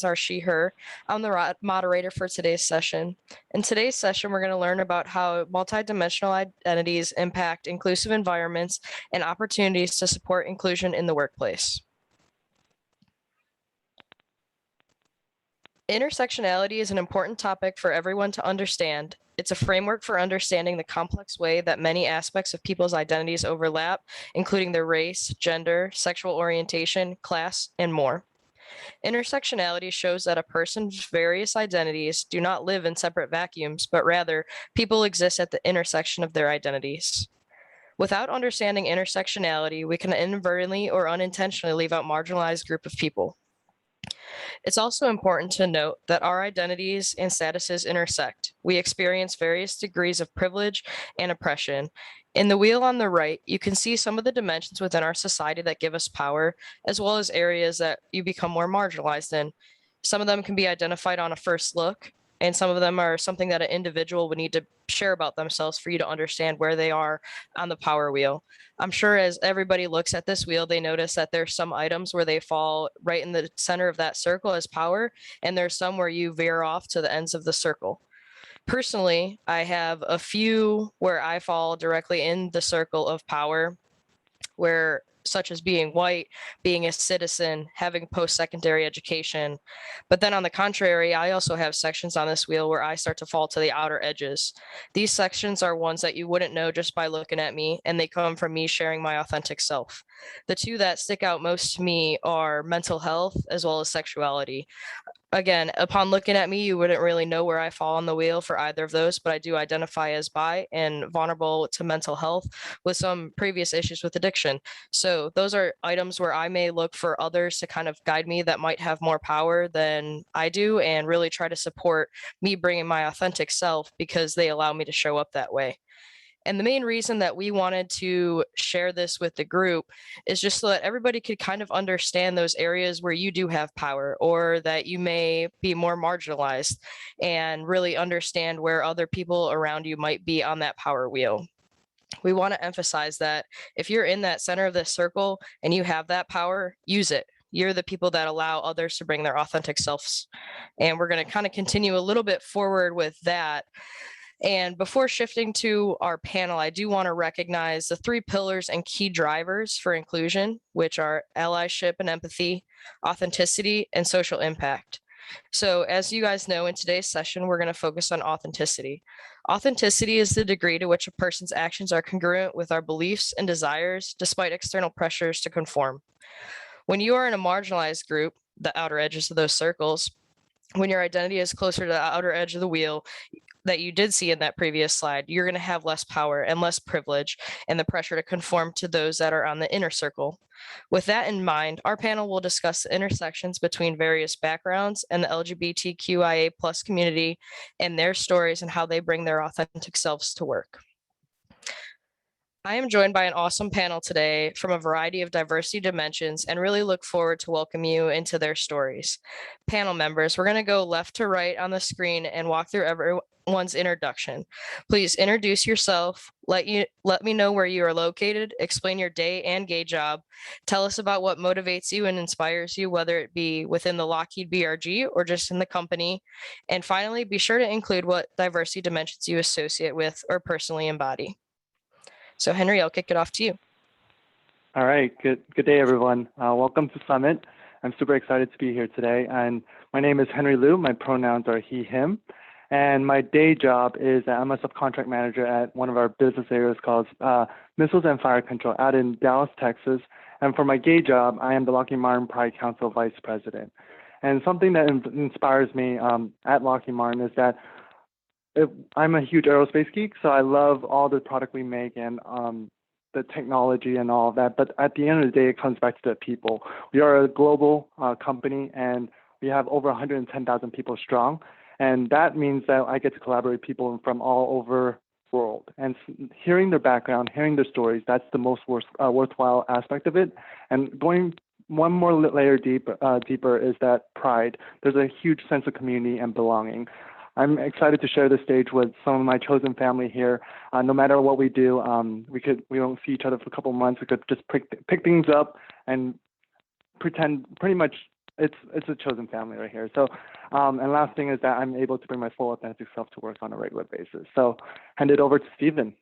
are she, her. I'm the moderator for today's session. In today's session, we're going to learn about how multidimensional identities impact inclusive environments and opportunities to support inclusion in the workplace. Intersectionality is an important topic for everyone to understand. It's a framework for understanding the complex way that many aspects of people's identities overlap, including their race, gender, sexual orientation, class, and more. Intersectionality shows that a person's various identities do not live in separate vacuums, but rather, people exist at the intersection of their identities. Without understanding intersectionality, we can inadvertently or unintentionally leave out marginalized group of people. It's also important to note that our identities and statuses intersect. We experience various degrees of privilege and oppression. In the wheel on the right, you can see some of the dimensions within our society that give us power, as well as areas that you become more marginalized in. Some of them can be identified on a first look, and some of them are something that an individual would need to share about themselves for you to understand where they are on the power wheel. I'm sure as everybody looks at this wheel, they notice that there's some items where they fall right in the center of that circle as power, and there's some where you veer off to the ends of the circle. Personally, I have a few where I fall directly in the circle of power, where such as being white, being a citizen, having post-secondary education. But then on the contrary, I also have sections on this wheel where I start to fall to the outer edges. These sections are ones that you wouldn't know just by looking at me, and they come from me sharing my authentic self. The two that stick out most to me are mental health as well as sexuality. Again, upon looking at me, you wouldn't really know where I fall on the wheel for either of those, but I do identify as bi and vulnerable to mental health with some previous issues with addiction. So those are items where I may look for others to kind of guide me that might have more power than I do and really try to support me bringing my authentic self because they allow me to show up that way. And the main reason that we wanted to share this with the group is just so that everybody could kind of understand those areas where you do have power or that you may be more marginalized and really understand where other people around you might be on that power wheel. We want to emphasize that if you're in that center of this circle and you have that power, use it. You're the people that allow others to bring their authentic selves. And we're going to kind of continue a little bit forward with that. And before shifting to our panel, I do want to recognize the three pillars and key drivers for inclusion, which are allyship and empathy, authenticity, and social impact. So as you guys know, in today's session, we're going to focus on authenticity. Authenticity is the degree to which a person's actions are congruent with our beliefs and desires, despite external pressures to conform. When you are in a marginalized group, the outer edges of those circles, when your identity is closer to the outer edge of the wheel, that you did see in that previous slide, you're going to have less power and less privilege and the pressure to conform to those that are on the inner circle. With that in mind, our panel will discuss the intersections between various backgrounds and the LGBTQIA plus community and their stories and how they bring their authentic selves to work. I am joined by an awesome panel today from a variety of diversity dimensions and really look forward to welcome you into their stories. Panel members, we're going to go left to right on the screen and walk through everyone's introduction. Please introduce yourself, let me know where you are located, explain your day and gay job, tell us about what motivates you and inspires you, whether it be within the Lockheed BRG or just in the company. And finally, be sure to include what diversity dimensions you associate with or personally embody. So Henry, I'll kick it off to you. All right, good day, everyone. Welcome to Summit. I'm super excited to be here today. And my name is Henry Liu. My pronouns are he, him. And my day job is that I'm a subcontract manager at one of our business areas called Missiles and Fire Control out in Dallas, Texas. And for my gay job, I am the Lockheed Martin Pride Council Vice President. And something that inspires me at Lockheed Martin is that I'm a huge aerospace geek, so I love all the product we make and the technology and all of that. But at the end of the day, it comes back to the people. We are a global company, and we have over 110,000 people strong. And that means that I get to collaborate with people from all over the world. And hearing their background, hearing their stories, that's the most worthwhile aspect of it. And going one more layer deeper is that pride. There's a huge sense of community and belonging. I'm excited to share the stage with some of my chosen family here. No matter what we do, we don't see each other for a couple of months. We could just pick things up and pretend pretty much it's a chosen family right here. So, and last thing is that I'm able to bring my full authentic self to work on a regular basis. So, hand it over to Stephen.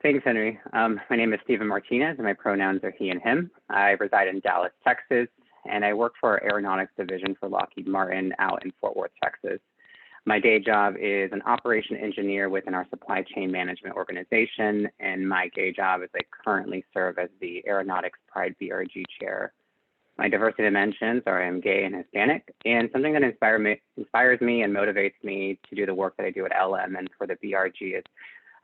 Thanks, Henry. My name is Stephen Martinez, and my pronouns are he and him. I reside in Dallas, Texas, and I work for Aeronautics Division for Lockheed Martin out in Fort Worth, Texas. My day job is an operation engineer within our supply chain management organization, and my day job is I currently serve as the Aeronautics Pride BRG chair. My diversity dimensions are I'm gay and Hispanic, and something that inspires me and motivates me to do the work that I do at LM and for the BRG is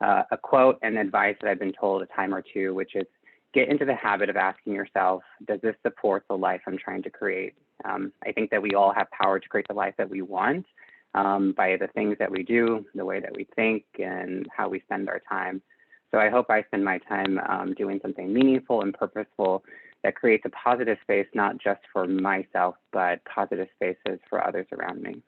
a quote and advice that I've been told a time or two, which is get into the habit of asking yourself, does this support the life I'm trying to create? I think that we all have power to create the life that we want by the things that we do, the way that we think, and how we spend our time. So I hope I spend my time doing something meaningful and purposeful that creates a positive space, not just for myself, but positive spaces for others around me.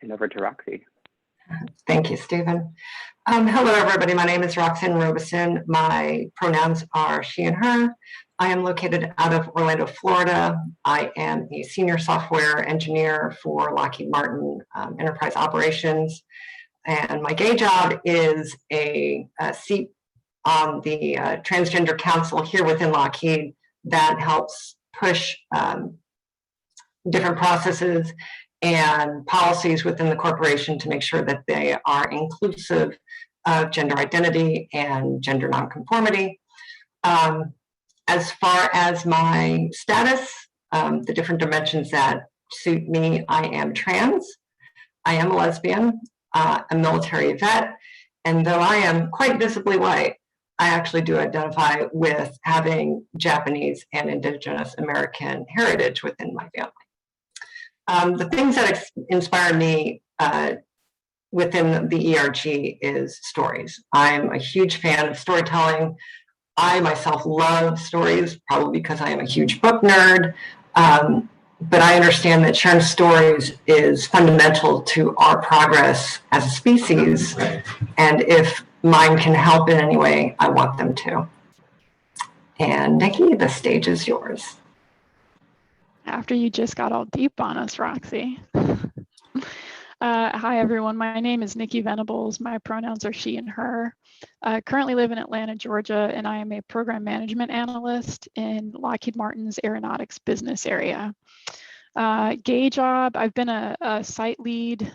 And over to Roxy. Thank you, Stephen. Hello, everybody. My name is Roxanne Robeson. My pronouns are she and her. I am located out of Orlando, Florida. I am a senior software engineer for Lockheed Martin Enterprise Operations. And my day job is a seat on the Transgender Council here within Lockheed that helps push different processes and policies within the corporation to make sure that they are inclusive of gender identity and gender nonconformity. As far as my status, the different dimensions that suit me, I am trans, I am a lesbian, a military vet, and though I am quite visibly white, I actually do identify with having Japanese and Indigenous American heritage within my family. The things that inspire me within the ERG is stories. I'm a huge fan of storytelling. I myself love stories, probably because I am a huge book nerd. But I understand that sharing stories is fundamental to our progress as a species. And if mine can help in any way, I want them to. And Nikki, the stage is yours. After you just got all deep on us, Roxy. Hi, everyone. My name is Nikki Venables. My pronouns are she and her. I currently live in Atlanta, Georgia, and I am a program management analyst in Lockheed Martin's aeronautics business area. Gay job, I've been a site lead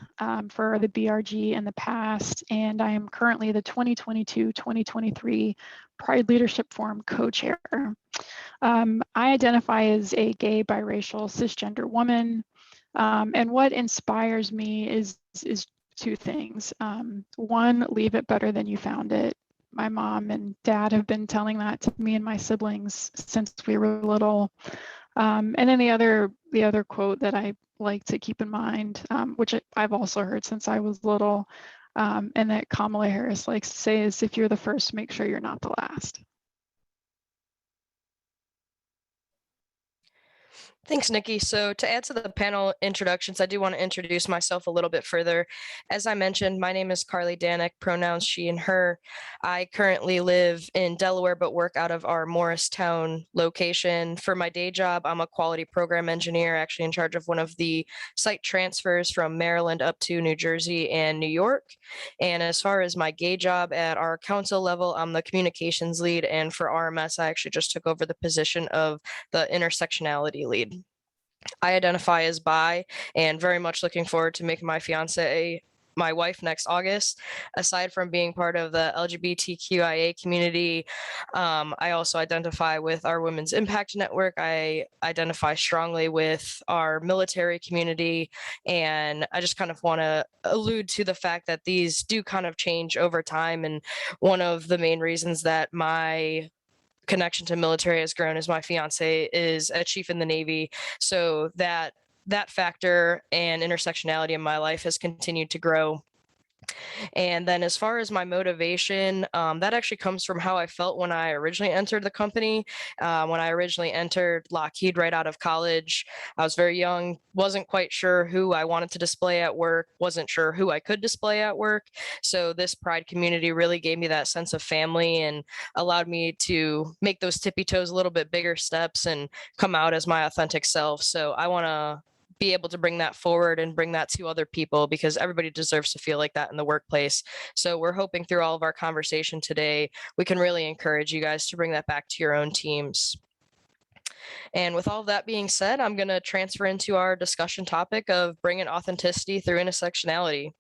for the BRG in the past, and I am currently the 2022-2023 Pride Leadership Forum co-chair. I identify as a gay, biracial, cisgender woman, and what inspires me is two things. One, leave it better than you found it. My mom and dad have been telling that to me and my siblings since we were little. And then the other quote that I like to keep in mind, which I've also heard since I was little, and that Kamala Harris likes to say is, if you're the first, make sure you're not the last. Thanks, Nikki. So to add to the panel introductions, I do want to introduce myself a little bit further. As I mentioned, my name is Carly Danick, pronouns she and her. I currently live in Delaware, but work out of our Morristown location. For my day job, I'm a quality program engineer, actually in charge of one of the site transfers from Maryland up to New Jersey and New York. And as far as my gay job at our council level, I'm the communications lead. And for RMS, I actually just took over the position of the intersectionality lead. I identify as bi and very much looking forward to making my wife next August. Aside from being part of the LGBTQIA community, I also identify with our Women's Impact Network. I identify strongly with our military community, and I just kind of want to allude to the fact that these do kind of change over time. And one of the main reasons that my connection to military has grown is my fiance is a chief in the Navy. So that factor and intersectionality in my life has continued to grow. And then as far as my motivation, that actually comes from how I felt when I originally entered the company. When I originally entered Lockheed right out of college, I was very young, wasn't quite sure who I wanted to display at work, wasn't sure who I could display at work. So this Pride community really gave me that sense of family and allowed me to make those tippy toes a little bit bigger steps and come out as my authentic self. So I want to be able to bring that forward and bring that to other people because everybody deserves to feel like that in the workplace. So we're hoping through all of our conversation today, we can really encourage you guys to bring that back to your own teams. And with all of that being said, I'm going to transfer into our discussion topic of bringing authenticity through intersectionality.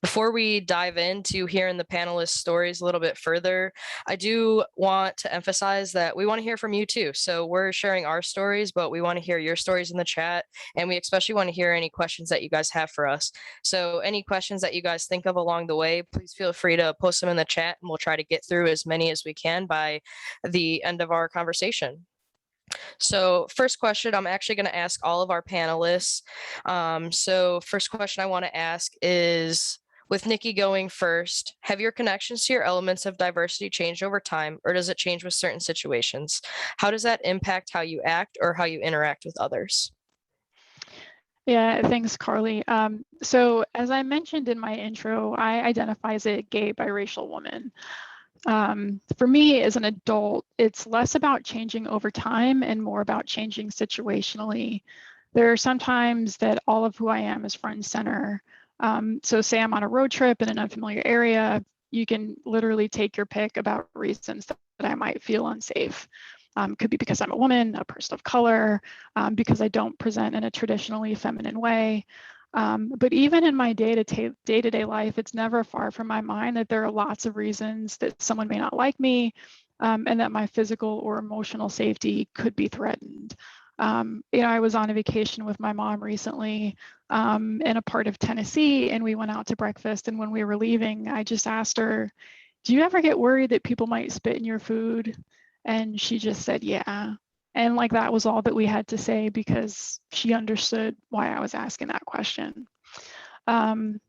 Before we dive into hearing the panelists' stories a little bit further, I do want to emphasize that we want to hear from you too. So we're sharing our stories, but we want to hear your stories in the chat. And we especially want to hear any questions that you guys have for us. So any questions that you guys think of along the way, please feel free to post them in the chat and we'll try to get through as many as we can by the end of our conversation. So first question, I'm actually going to ask all of our panelists. So first question I want to ask is, with Nikki going first, have your connections to your elements of diversity changed over time, or does it change with certain situations? How does that impact how you act or how you interact with others? Yeah, thanks, Carly. So as I mentioned in my intro, I identify as a gay biracial woman. For me as an adult, it's less about changing over time and more about changing situationally. There are some times that all of who I am is front and center. So say I'm on a road trip in an unfamiliar area, you can literally take your pick about reasons that I might feel unsafe. Could be because I'm a woman, a person of color, because I don't present in a traditionally feminine way. But even in my day-to-day life, it's never far from my mind that there are lots of reasons that someone may not like me and that my physical or emotional safety could be threatened. I was on a vacation with my mom recently in a part of Tennessee, and we went out to breakfast. And when we were leaving, I just asked her, "Do you ever get worried that people might spit in your food?" And she just said, "Yeah." And like that was all that we had to say because she understood why I was asking that question. And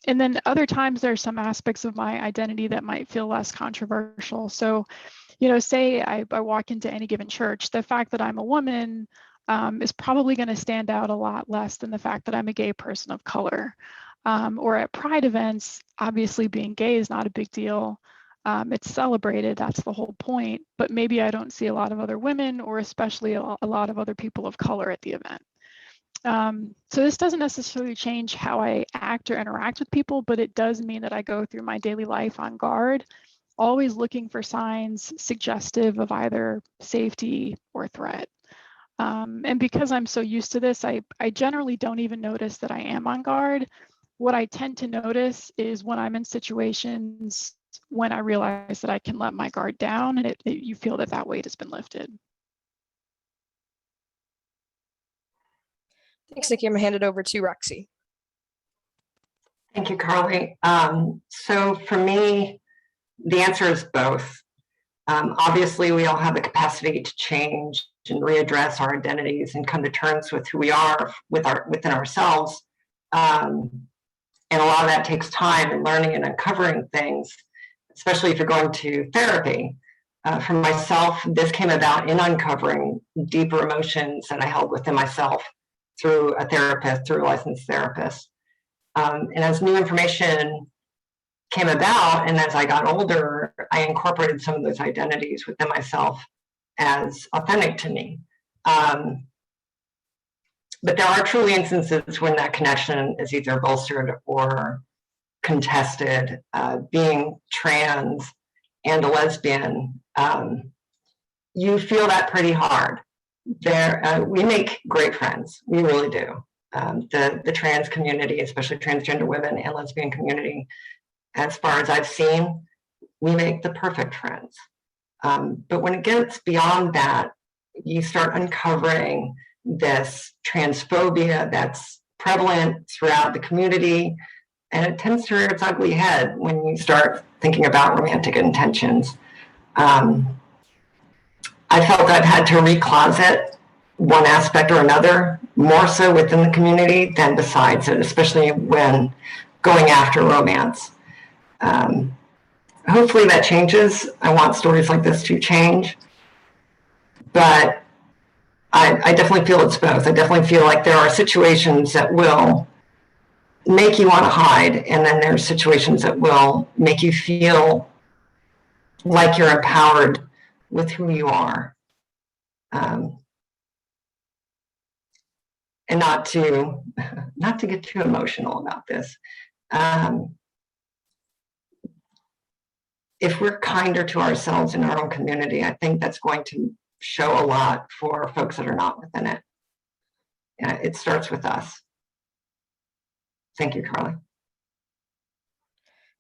then other times there are some aspects of my identity that might feel less controversial. So, say I walk into any given church, the fact that I'm a woman is probably going to stand out a lot less than the fact that I'm a gay person of color. Or at Pride events, obviously being gay is not a big deal. It's celebrated, that's the whole point, but maybe I don't see a lot of other women or especially a lot of other people of color at the event. So this doesn't necessarily change how I act or interact with people, but it does mean that I go through my daily life on guard, always looking for signs suggestive of either safety or threat. And because I'm so used to this, I generally don't even notice that I am on guard. What I tend to notice is when I'm in situations when I realize that I can let my guard down and you feel that weight has been lifted. Thanks, Nikki. I'm going to hand it over to Roxy. Thank you, Carly. So for me, the answer is both. Obviously, we all have the capacity to change and readdress our identities and come to terms with who we are within ourselves. And a lot of that takes time and learning and uncovering things, especially if you're going to therapy. For myself, this came about in uncovering deeper emotions that I held within myself through a therapist, through a licensed therapist. And as new information came about, and as I got older, I incorporated some of those identities within myself as authentic to me. But there are truly instances when that connection is either bolstered or contested. Being trans and a lesbian, you feel that pretty hard. We make great friends, we really do. The trans community, especially transgender women and lesbian community, as far as I've seen, we make the perfect friends. But when it gets beyond that, you start uncovering this transphobia that's prevalent throughout the community, and it tends to rear its ugly head when you start thinking about romantic intentions. I felt I've had to recloset one aspect or another, more so within the community than besides it, especially when going after romance. Hopefully that changes. I want stories like this to change, but I definitely feel it's both. I definitely feel like there are situations that will make you want to hide, and then there's situations that will make you feel like you're empowered with who you are. And not to get too emotional about this. If we're kinder to ourselves in our own community, I think that's going to show a lot for folks that are not within it. It starts with us. Thank you, Carly.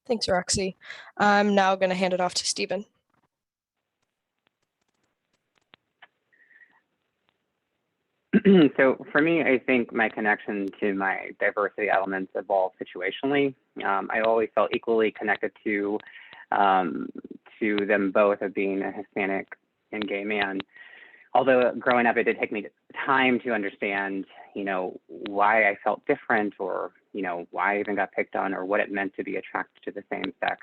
Thanks, Roxy. I'm now going to hand it off to Stephen. So for me, I think my connection to my diversity elements evolved situationally. I always felt equally connected to them both of being a Hispanic and gay man. Although growing up, it did take me time to understand, why I felt different, or, why I even got picked on, or what it meant to be attracted to the same sex.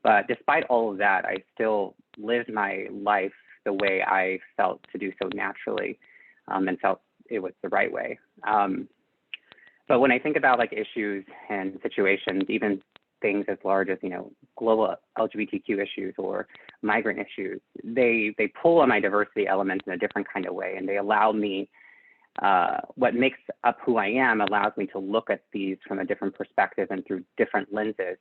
But despite all of that, I still lived my life the way I felt to do so naturally, and felt it was the right way. But when I think about like issues and situations, even things as large as, global LGBTQ issues or migrant issues, they pull on my diversity elements in a different kind of way, and they allow me, what makes up who I am allows me to look at these from a different perspective and through different lenses.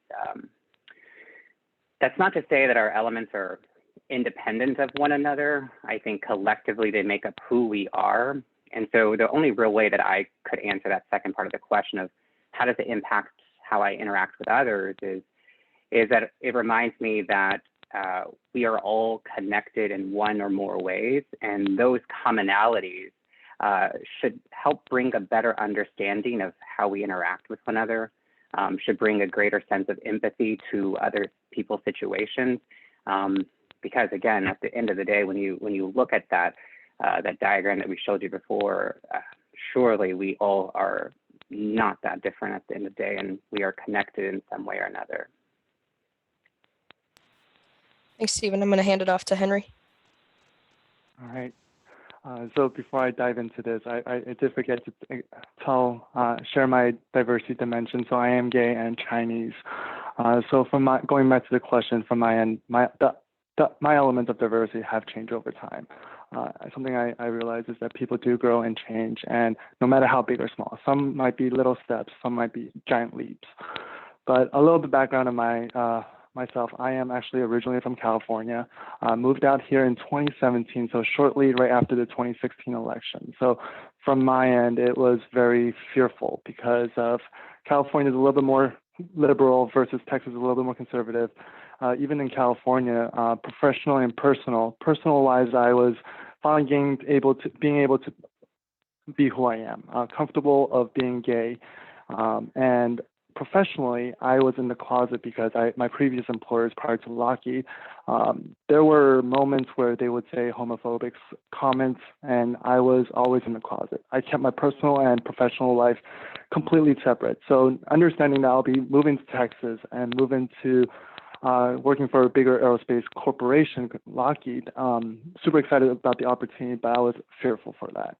That's not to say that our elements are independent of one another. I think collectively they make up who we are. And so the only real way that I could answer that second part of the question of how does it impact how I interact with others is that it reminds me that we are all connected in one or more ways, and those commonalities should help bring a better understanding of how we interact with one another, should bring a greater sense of empathy to other people's situations. Because again, at the end of the day, when you look at that diagram that we showed you before, surely we all are not that different at the end of the day, and we are connected in some way or another. Thanks, Stephen. I'm going to hand it off to Henry. All right. So before I dive into this, I did forget to share my diversity dimension. So I am gay and Chinese. So going back to the question from my end, my elements of diversity have changed over time. Something I realize is that people do grow and change, and no matter how big or small, some might be little steps, some might be giant leaps. But a little bit background on myself, I am actually originally from California, moved out here in 2017, so shortly right after the 2016 election. So from my end, it was very fearful because of California is a little bit more liberal versus Texas is a little bit more conservative. Even in California, professional and personal-wise, I was finally being able to be who I am, comfortable of being gay, and professionally, I was in the closet because my previous employers prior to Lockheed, there were moments where they would say homophobic comments, and I was always in the closet. I kept my personal and professional life completely separate. So understanding that I'll be moving to Texas and moving to working for a bigger aerospace corporation, Lockheed, super excited about the opportunity, but I was fearful for that.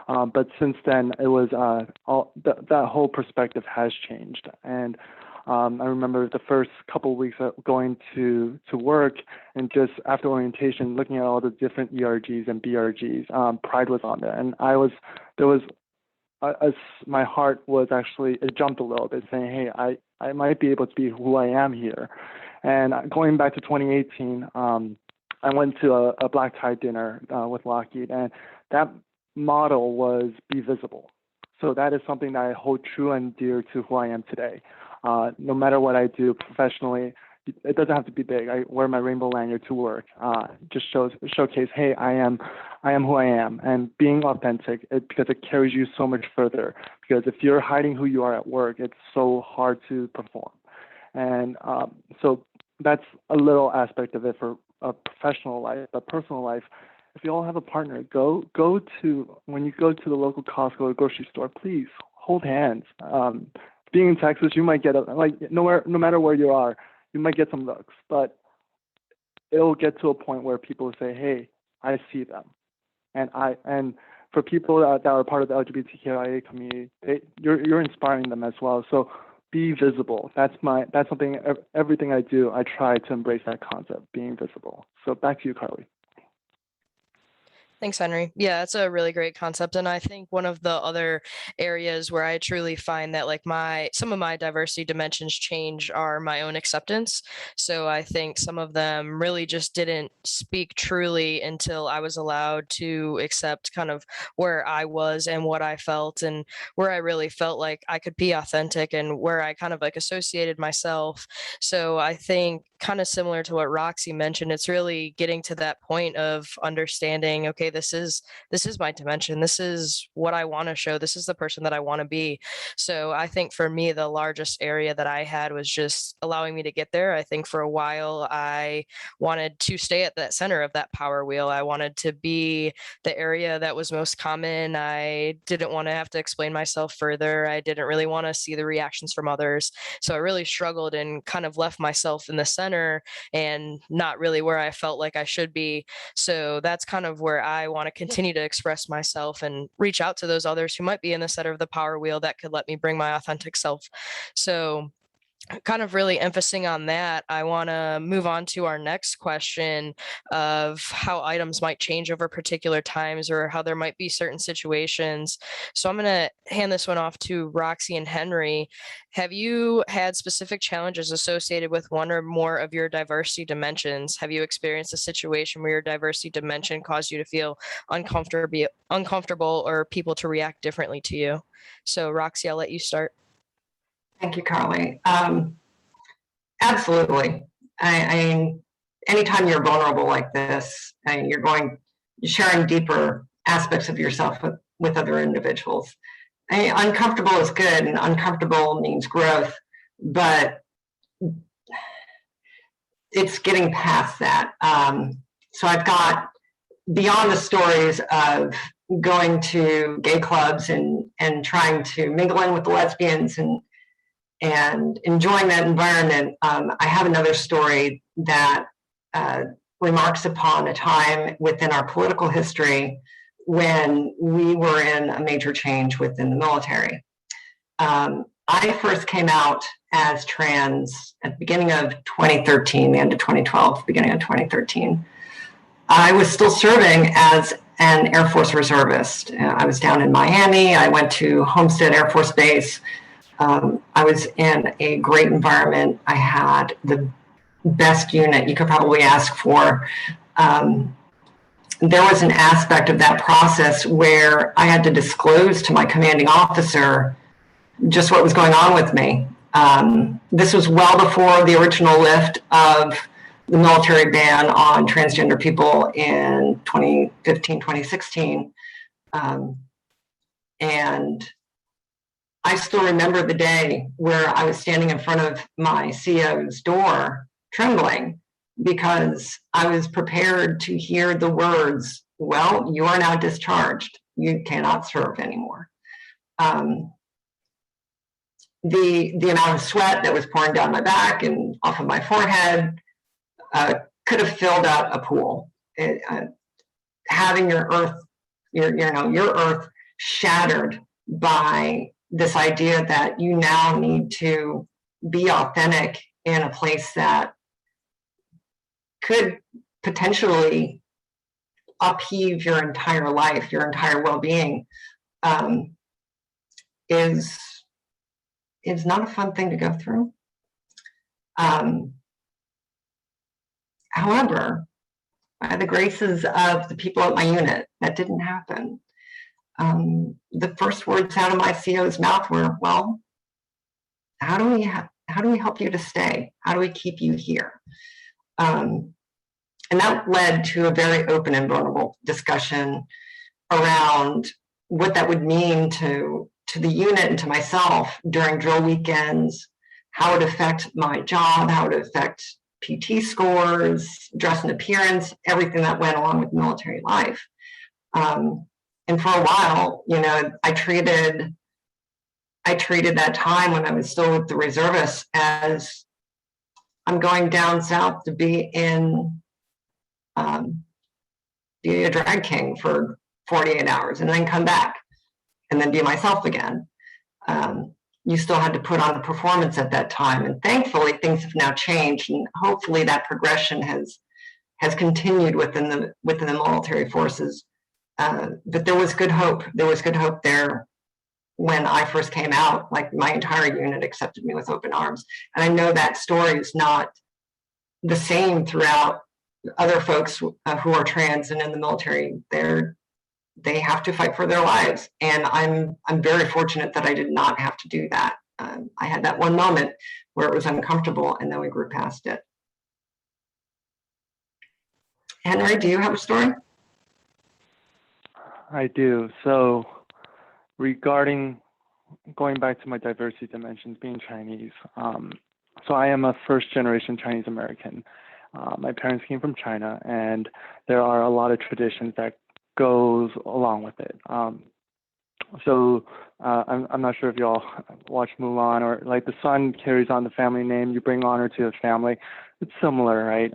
But since then, it was that whole perspective has changed. And I remember the first couple of weeks of going to work, and just after orientation, looking at all the different ERGs and BRGs, Pride was on there. And my heart was actually, it jumped a little bit saying, hey, I might be able to be who I am here. And going back to 2018, I went to a black tie dinner with Lockheed, and that model was be visible. So that is something that I hold true and dear to who I am today. No matter what I do professionally, it doesn't have to be big. I wear my rainbow lanyard to work. Just showcase, hey, I am who I am, and being authentic because it carries you so much further. Because if you're hiding who you are at work, it's so hard to perform. And so that's a little aspect of it for a professional life, but personal life. If you all have a partner, when you go to the local Costco or grocery store, please hold hands. Being in Texas, you might get no matter where you are, you might get some looks, but it'll get to a point where people say, hey, I see them. And for people that are part of the LGBTQIA community, you're inspiring them as well. So be visible. That's something, everything I do, I try to embrace that concept, being visible. So back to you, Carly. Thanks, Henry. Yeah, that's a really great concept. And I think one of the other areas where I truly find that like some of my diversity dimensions change are my own acceptance. So I think some of them really just didn't speak truly until I was allowed to accept kind of where I was and what I felt and where I really felt like I could be authentic and where I kind of like associated myself. So I think kind of similar to what Roxy mentioned, it's really getting to that point of understanding, okay, this is my dimension. This is what I want to show. This is the person that I want to be. So I think for me, the largest area that I had was just allowing me to get there. I think for a while, I wanted to stay at that center of that power wheel. I wanted to be the area that was most common. I didn't want to have to explain myself further. I didn't really want to see the reactions from others. So I really struggled and kind of left myself in the center and not really where I felt like I should be. So that's kind of where I want to continue to express myself and reach out to those others who might be in the center of the power wheel that could let me bring my authentic self. So kind of really emphasizing on that, I want to move on to our next question of how items might change over particular times or how there might be certain situations. So I'm going to hand this one off to Roxy and Henry. Have you had specific challenges associated with one or more of your diversity dimensions? Have you experienced a situation where your diversity dimension caused you to feel uncomfortable or people to react differently to you? So Roxy, I'll let you start. Thank you, Carly. Absolutely. I anytime you're vulnerable like this, and you're sharing deeper aspects of yourself with other individuals. Uncomfortable is good, and uncomfortable means growth, but it's getting past that. So I've got beyond the stories of going to gay clubs and trying to mingle in with the lesbians and enjoying that environment. I have another story that remarks upon a time within our political history when we were in a major change within the military. I first came out as trans at the beginning of 2013, the end of 2012, beginning of 2013. I was still serving as an Air Force reservist. I was down in Miami. I went to Homestead Air Force Base. I was in a great environment. I had the best unit you could probably ask for. There was an aspect of that process where I had to disclose to my commanding officer just what was going on with me. This was well before the original lift of the military ban on transgender people in 2015, 2016. And I still remember the day where I was standing in front of my CO's door trembling because I was prepared to hear the words, well, you are now discharged. You cannot serve anymore. The amount of sweat that was pouring down my back and off of my forehead could have filled out a pool. Having your earth, your earth shattered by this idea that you now need to be authentic in a place that could potentially upheave your entire life, your entire well-being, is not a fun thing to go through. However, by the graces of the people at my unit, that didn't happen. The first words out of my CO's mouth were, well, how do we help you to stay? How do we keep you here? And that led to a very open and vulnerable discussion around what that would mean to the unit and to myself during drill weekends, how it would affect my job, how it would affect PT scores, dress and appearance, everything that went along with military life. And for a while, I treated that time when I was still with the reservists as I'm going down south to be be a drag king for 48 hours and then come back and then be myself again. You still had to put on a performance at that time. And thankfully, things have now changed. And hopefully that progression has continued within the military forces. But there was good hope. There was good hope there when I first came out. Like, my entire unit accepted me with open arms. And I know that story is not the same throughout. Other folks who are trans and in the military, they have to fight for their lives. And I'm very fortunate that I did not have to do that. I had that one moment where it was uncomfortable, and then we grew past it. Henry, do you have a story? I do. So regarding going back to my diversity dimensions, being Chinese, so I am a first generation Chinese American. My parents came from China, and there are a lot of traditions that goes along with it. So I'm not sure if y'all watch Mulan, or like the son carries on the family name, you bring honor to the family. It's similar, right?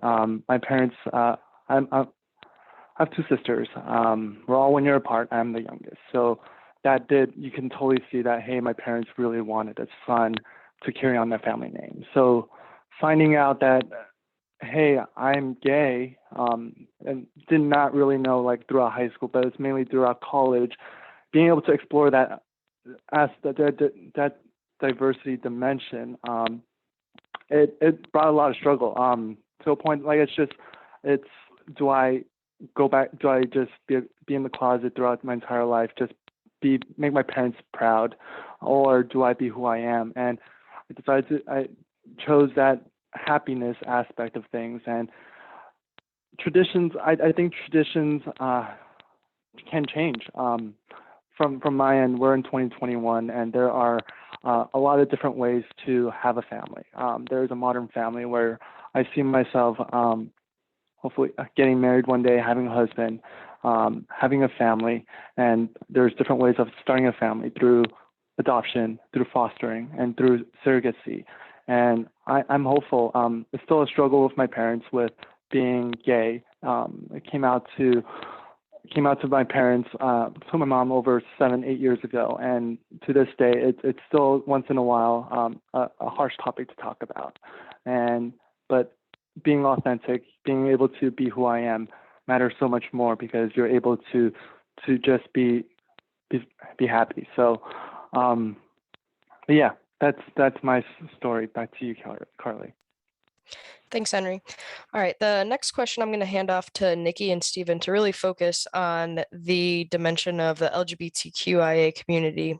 My parents, I have two sisters. We're all 1 year apart. I'm the youngest. So you can totally see that, hey, my parents really wanted a son to carry on their family name. So finding out that, hey, I'm gay, and did not really know like throughout high school, but it's mainly throughout college, being able to explore that as that diversity dimension, it brought a lot of struggle, to a point like it's do I go back, do I just be in the closet throughout my entire life, just make my parents proud, or do I be who I am? And I chose that happiness aspect of things. And traditions, I think traditions can change. From my end, we're in 2021, and there are a lot of different ways to have a family. There's a modern family where I see myself hopefully getting married one day, having a husband, having a family, and there's different ways of starting a family through adoption, through fostering, and through surrogacy. And I'm hopeful. It's still a struggle with my parents with being gay. It came out to my parents, to my mom over 7-8 years ago, and to this day, it's still once in a while a harsh topic to talk about. But being authentic, being able to be who I am, matters so much more, because you're able to just be happy. So, yeah, that's my story. Back to you, Carly. Thanks, Henry. All right, the next question I'm going to hand off to Nikki and Stephen to really focus on the dimension of the LGBTQIA community.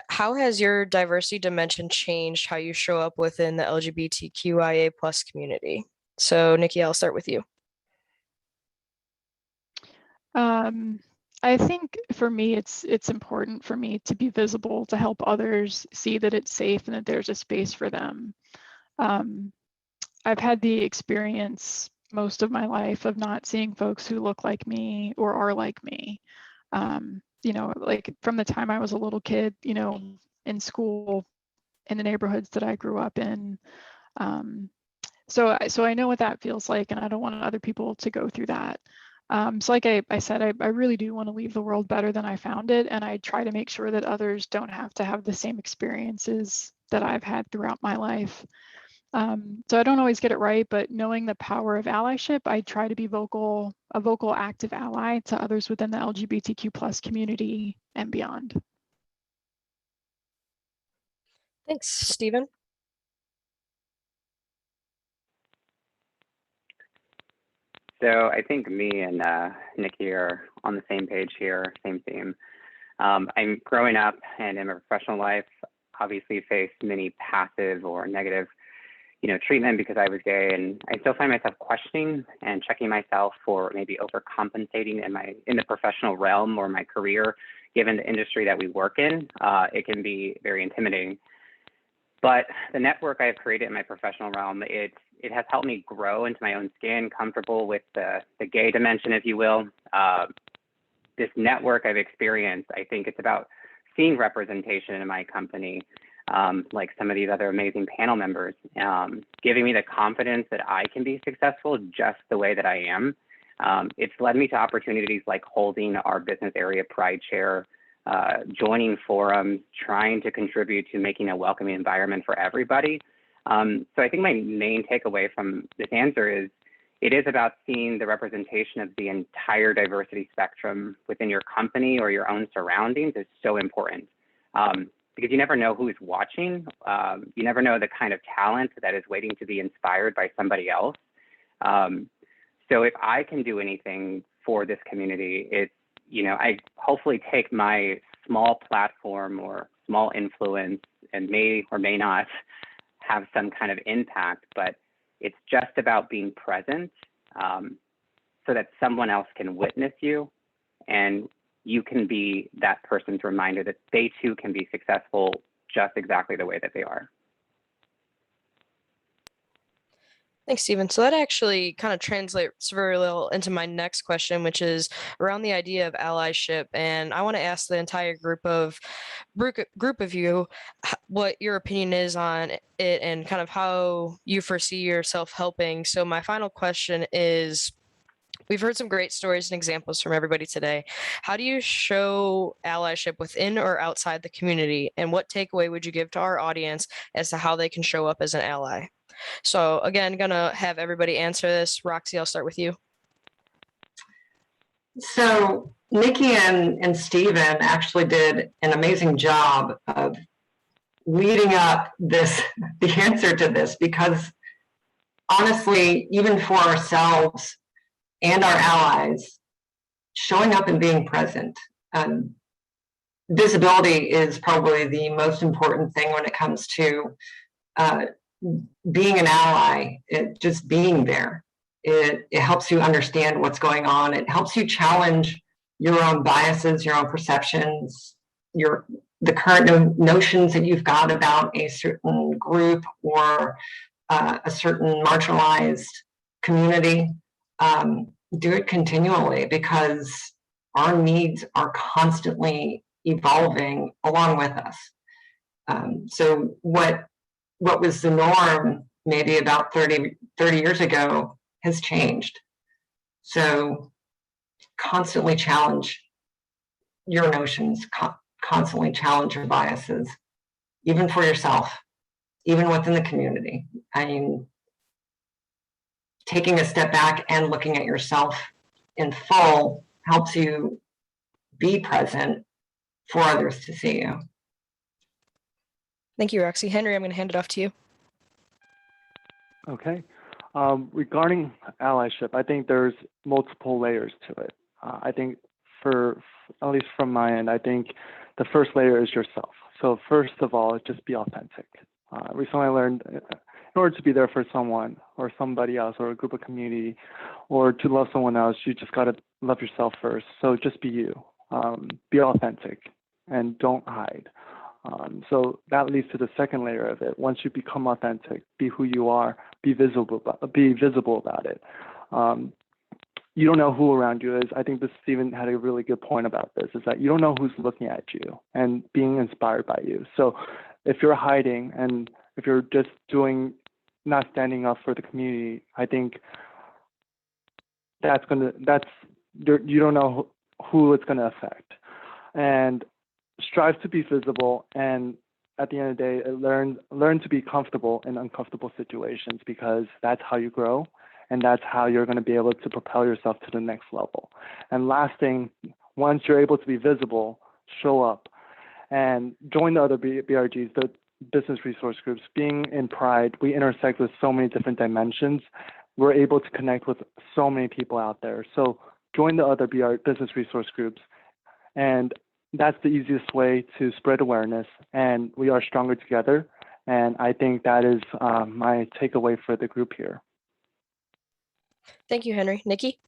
How has your diversity dimension changed how you show up within the LGBTQIA plus community? So Nikki, I'll start with you. I think for me, it's important for me to be visible, to help others see that it's safe and that there's a space for them. I've had the experience most of my life of not seeing folks who look like me or are like me. Like from the time I was a little kid, in school, in the neighborhoods that I grew up in. So I know what that feels like, and I don't want other people to go through that. So like I said, I really do want to leave the world better than I found it, and I try to make sure that others don't have to have the same experiences that I've had throughout my life. So I don't always get it right, but knowing the power of allyship, I try to be a vocal, active ally to others within the LGBTQ plus community and beyond. Thanks, Stephen. So I think me and Nikki are on the same page here, same theme. I'm growing up and in my professional life, obviously faced many passive or negative, treatment because I was gay, and I still find myself questioning and checking myself for maybe overcompensating in the professional realm or my career, given the industry that we work in. It can be very intimidating. But the network I've created in my professional realm, it has helped me grow into my own skin, comfortable with the gay dimension, if you will. This network I've experienced, I think it's about seeing representation in my company, like some of these other amazing panel members, giving me the confidence that I can be successful just the way that I am. It's led me to opportunities like holding our business area pride chair, joining forums, trying to contribute to making a welcoming environment for everybody. So I think my main takeaway from this answer is it is about seeing the representation of the entire diversity spectrum within your company or your own surroundings is so important. Because you never know who's watching. You never know the kind of talent that is waiting to be inspired by somebody else. So if I can do anything for this community, it's, I hopefully take my small platform or small influence and may or may not have some kind of impact, but it's just about being present so that someone else can witness you and you can be that person's reminder that they too can be successful just exactly the way that they are. Thanks, Stephen. So that actually kind of translates very well into my next question, which is around the idea of allyship. And I want to ask the entire group of you what your opinion is on it and kind of how you foresee yourself helping. So my final question is, we've heard some great stories and examples from everybody today. How do you show allyship within or outside the community? And what takeaway would you give to our audience as to how they can show up as an ally? So again, gonna have everybody answer this. Roxy, I'll start with you. So Nikki and Stephen actually did an amazing job of leading up the answer to this, because honestly, even for ourselves and our allies, showing up and being present, visibility is probably the most important thing when it comes to being an ally. Just being there, it helps you understand what's going on. It helps you challenge your own biases, your own perceptions, the current notions that you've got about a certain group or a certain marginalized community. Do it continually, because our needs are constantly evolving along with us. So what was the norm maybe about 30 years ago has changed. So constantly challenge your notions, constantly challenge your biases, even for yourself, even within the community. I mean, taking a step back and looking at yourself in full helps you be present for others to see you. Thank you, Roxy. Henry, I'm going to hand it off to you. Okay. Regarding allyship, I think there's multiple layers to it. I think at least from my end, I think the first layer is yourself. So first of all, just be authentic. Recently I learned in order to be there for someone or somebody else or a group of community or to love someone else, you just got to love yourself first. So just be you, be authentic and don't hide. So that leads to the second layer of it. Once you become authentic, be who you are, be visible about it. You don't know who around you is. I think Stephen had a really good point about this, is that you don't know who's looking at you and being inspired by you. So if you're hiding and if you're just not standing up for the community, I think you don't know who it's going to affect. And strive to be visible, and at the end of the day, learn to be comfortable in uncomfortable situations, because that's how you grow, and that's how you're going to be able to propel yourself to the next level. And last thing, once you're able to be visible, show up and join the other BRGs, the business resource groups. Being in Pride, we intersect with so many different dimensions. We're able to connect with so many people out there. So join the other business resource groups, and that's the easiest way to spread awareness, and we are stronger together. And I think that is my takeaway for the group here. Thank you, Henry. Nikki?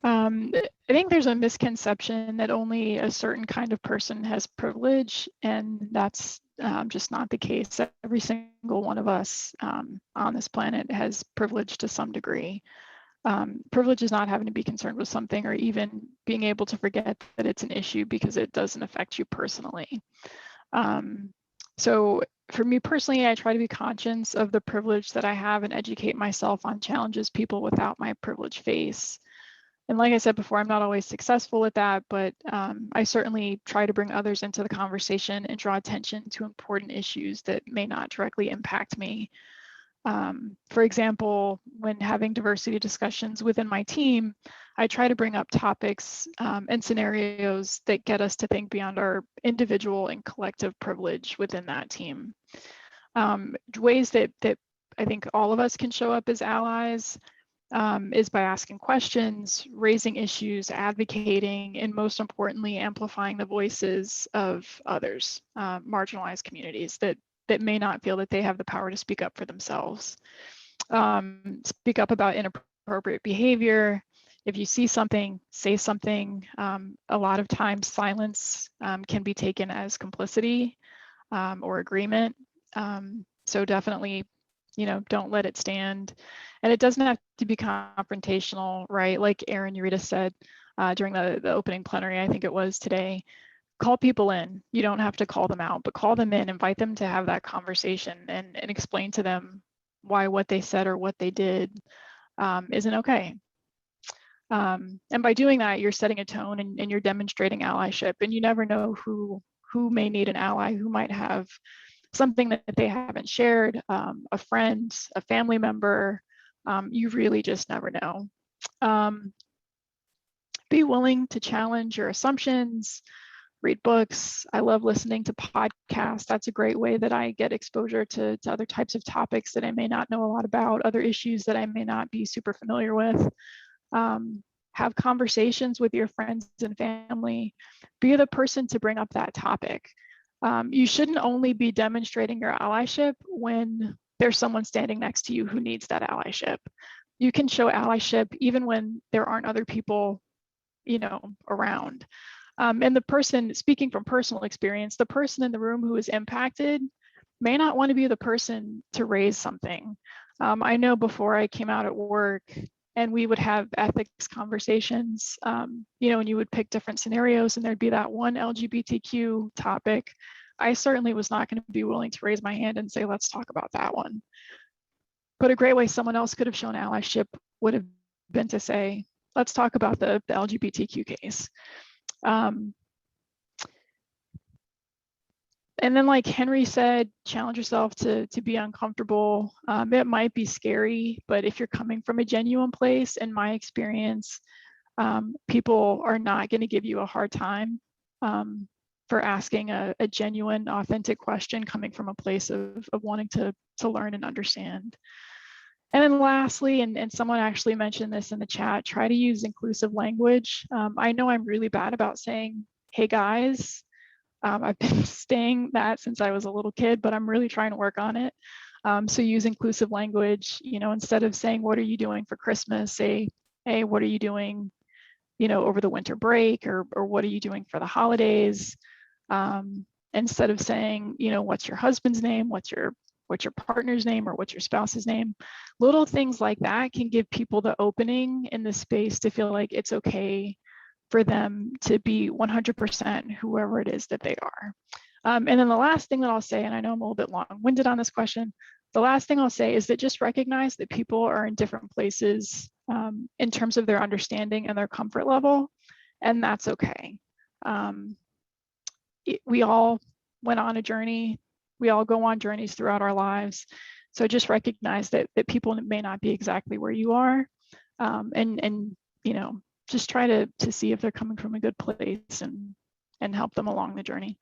I think there's a misconception that only a certain kind of person has privilege, and that's just not the case. Every single one of us on this planet has privilege to some degree. Privilege is not having to be concerned with something or even being able to forget that it's an issue because it doesn't affect you personally. So for me personally, I try to be conscious of the privilege that I have and educate myself on challenges people without my privilege face. And like I said before, I'm not always successful at that, but I certainly try to bring others into the conversation and draw attention to important issues that may not directly impact me. For example, when having diversity discussions within my team, I try to bring up topics and scenarios that get us to think beyond our individual and collective privilege within that team. Ways that I think all of us can show up as allies is by asking questions, raising issues, advocating, and most importantly, amplifying the voices of others, marginalized communities that may not feel that they have the power to speak up for themselves. Speak up about inappropriate behavior. If you see something, say something. A lot of times silence can be taken as complicity or agreement. So definitely, don't let it stand. And it doesn't have to be confrontational, right? Like Aaron Urita said during the opening plenary, I think it was today, call people in. You don't have to call them out, but call them in, invite them to have that conversation and explain to them why what they said or what they did isn't okay. And by doing that, you're setting a tone and you're demonstrating allyship, and you never know who may need an ally, who might have something that they haven't shared, a friend, a family member. You really just never know. Be willing to challenge your assumptions, read books. I love listening to podcasts. That's a great way that I get exposure to other types of topics that I may not know a lot about, other issues that I may not be super familiar with. Have conversations with your friends and family. Be the person to bring up that topic. You shouldn't only be demonstrating your allyship when there's someone standing next to you who needs that allyship. You can show allyship even when there aren't other people, around. And the person, speaking from personal experience, the person in the room who is impacted may not want to be the person to raise something. I know before I came out at work and we would have ethics conversations, and you would pick different scenarios and there'd be that one LGBTQ topic. I certainly was not going to be willing to raise my hand and say, let's talk about that one. But a great way someone else could have shown allyship would have been to say, let's talk about the LGBTQ case. And then, like Henry said, challenge yourself to be uncomfortable. It might be scary, but if you're coming from a genuine place, in my experience, people are not going to give you a hard time for asking a genuine, authentic question coming from a place of wanting to learn and understand. And then lastly, and someone actually mentioned this in the chat, try to use inclusive language. I know I'm really bad about saying, hey guys. I've been saying that since I was a little kid, but I'm really trying to work on it. So use inclusive language, instead of saying, what are you doing for Christmas? Say, hey, what are you doing, over the winter break, or what are you doing for the holidays? Instead of saying, what's your husband's name? What's your partner's name, or what's your spouse's name? Little things like that can give people the opening in the space to feel like it's okay for them to be 100% whoever it is that they are. And then the last thing that I'll say, and I know I'm a little bit long-winded on this question, the last thing I'll say is that just recognize that people are in different places in terms of their understanding and their comfort level, and that's okay. We all went on a journey. We all go on journeys throughout our lives. So just recognize that people may not be exactly where you are, and just try to see if they're coming from a good place and help them along the journey.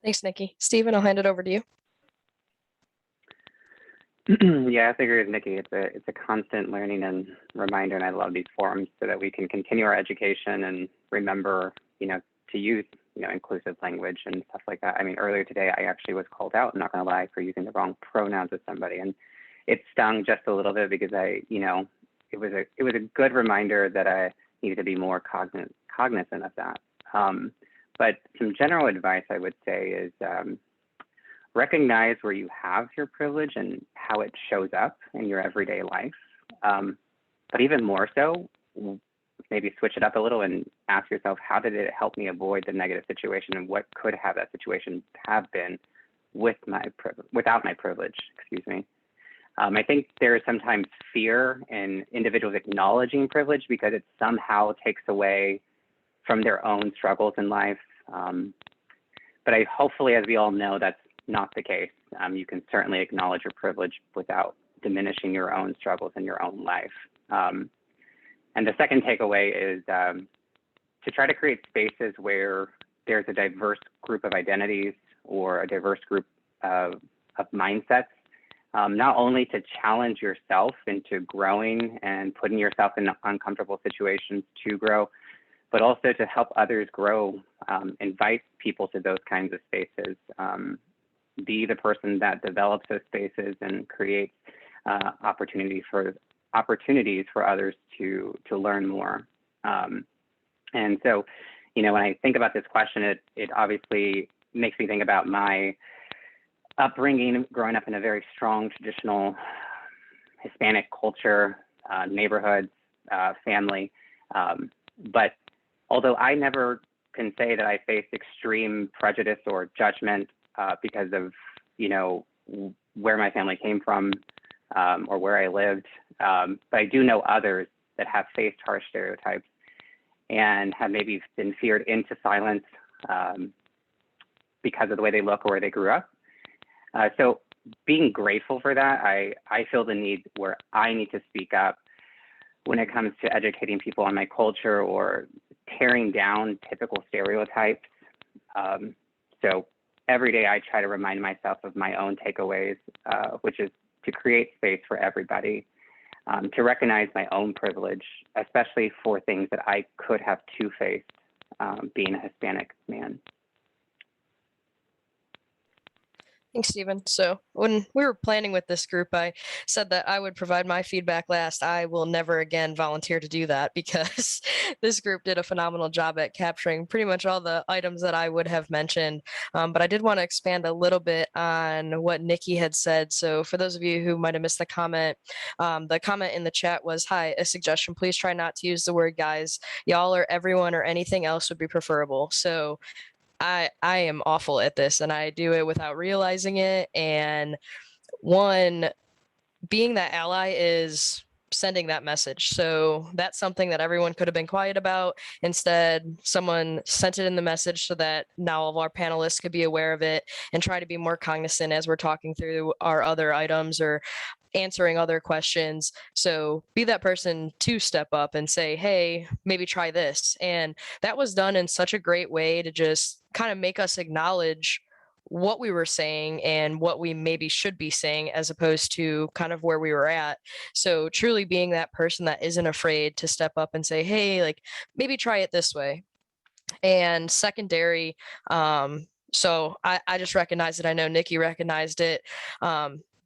Thanks, Nikki. Stephen, I'll hand it over to you. Yeah, I agree with Nikki. It's a constant learning and reminder, and I love these forums so that we can continue our education and remember, to use, inclusive language and stuff like that. I mean, earlier today, I actually was called out, I'm not gonna lie, for using the wrong pronouns with somebody, and it stung just a little bit because it was a good reminder that I needed to be more cognizant of that. But some general advice I would say is recognize where you have your privilege and how it shows up in your everyday life. But even more so, maybe switch it up a little and ask yourself, how did it help me avoid the negative situation, and what could have that situation have been without my privilege, excuse me. I think there is sometimes fear in individuals acknowledging privilege because it somehow takes away from their own struggles in life. But hopefully, as we all know, that's not the case. You can certainly acknowledge your privilege without diminishing your own struggles in your own life. And the second takeaway is to try to create spaces where there's a diverse group of identities or a diverse group of mindsets, not only to challenge yourself into growing and putting yourself in uncomfortable situations to grow, but also to help others grow, invite people to those kinds of spaces, be the person that develops those spaces and creates opportunities for others to learn more. And so, when I think about this question, it obviously makes me think about my upbringing, growing up in a very strong, traditional Hispanic culture, neighborhoods, family. But although I never can say that I faced extreme prejudice or judgment because of, where my family came from or where I lived, but I do know others that have faced harsh stereotypes and have maybe been feared into silence because of the way they look or where they grew up. So being grateful for that, I feel the need where I need to speak up when it comes to educating people on my culture or tearing down typical stereotypes. So every day I try to remind myself of my own takeaways, which is to create space for everybody, to recognize my own privilege, especially for things that I could have two-faced, being a Hispanic man. Thanks, Stephen. So when we were planning with this group, I said that I would provide my feedback last. I will never again volunteer to do that because this group did a phenomenal job at capturing pretty much all the items that I would have mentioned. But I did want to expand a little bit on what Nikki had said. So for those of you who might have missed the comment in the chat was, "Hi, a suggestion, please try not to use the word guys. Y'all or everyone or anything else would be preferable." So I am awful at this and I do it without realizing it. And one, being that ally is sending that message. So that's something that everyone could have been quiet about. Instead, someone sent it in the message so that now all of our panelists could be aware of it and try to be more cognizant as we're talking through our other items or answering other questions. So be that person to step up and say, hey, maybe try this. And that was done in such a great way to just kind of make us acknowledge what we were saying and what we maybe should be saying as opposed to kind of where we were at. So truly being that person that isn't afraid to step up and say, hey, like maybe try it this way. And secondary, so I just recognized it. I know Nikki recognized it.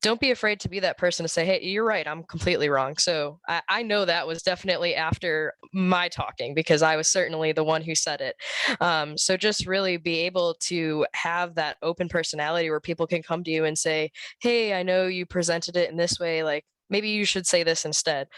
Don't be afraid to be that person to say, hey, you're right, I'm completely wrong. So I know that was definitely after my talking because I was certainly the one who said it. So just really be able to have that open personality where people can come to you and say, hey, I know you presented it in this way, like maybe you should say this instead.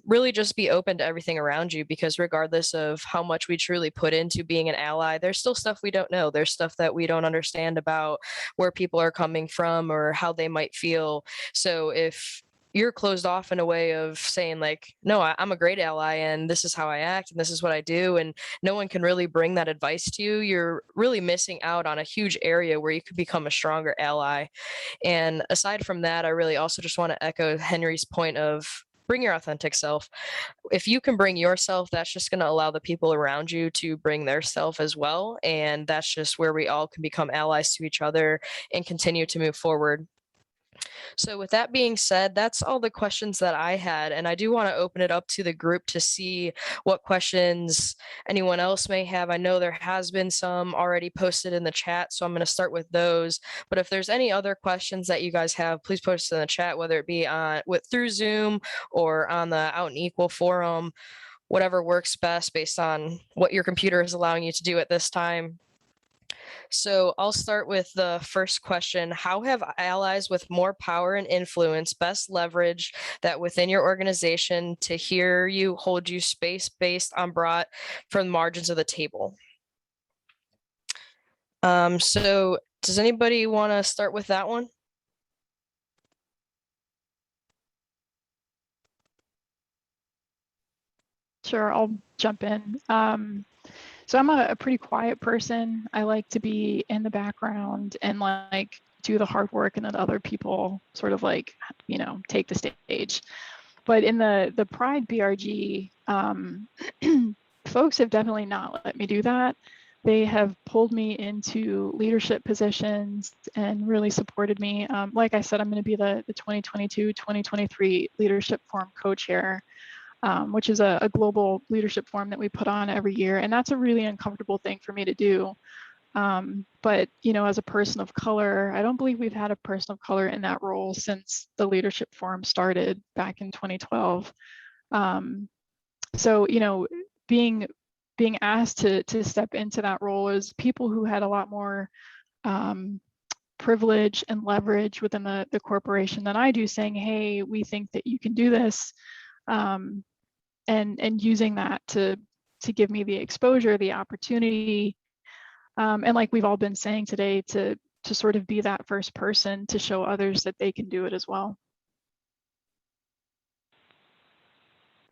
Really just be open to everything around you because regardless of how much we truly put into being an ally, there's still stuff we don't know. There's stuff that we don't understand about where people are coming from or how they might feel. So if you're closed off in a way of saying like, no, I'm a great ally and this is how I act and this is what I do, and no one can really bring that advice to you, you're really missing out on a huge area where you could become a stronger ally. And aside from that, I really also just want to echo Henry's point of bring your authentic self. If you can bring yourself, that's just going to allow the people around you to bring their self as well. And that's just where we all can become allies to each other and continue to move forward. So with that being said, that's all the questions that I had. And I do want to open it up to the group to see what questions anyone else may have. I know there has been some already posted in the chat, so I'm going to start with those. But if there's any other questions that you guys have, please post in the chat, whether it be through Zoom or on the Out and Equal forum, whatever works best based on what your computer is allowing you to do at this time. So I'll start with the first question. How have allies with more power and influence best leverage that within your organization to hear you, hold you space based on brought from the margins of the table? So does anybody want to start with that one? Sure, I'll jump in. So I'm a pretty quiet person. I like to be in the background and like do the hard work and then other people sort of like, take the stage. But in the Pride BRG, folks have definitely not let me do that. They have pulled me into leadership positions and really supported me. Like I said, I'm going to be the 2022-2023 Leadership Forum co-chair, which is a global leadership forum that we put on every year. And that's a really uncomfortable thing for me to do. But, as a person of color, I don't believe we've had a person of color in that role since the leadership forum started back in 2012. So, being asked to step into that role is people who had a lot more privilege and leverage within the corporation than I do, saying, hey, we think that you can do this. And using that to give me the exposure, the opportunity, and like we've all been saying today, to sort of be that first person to show others that they can do it as well.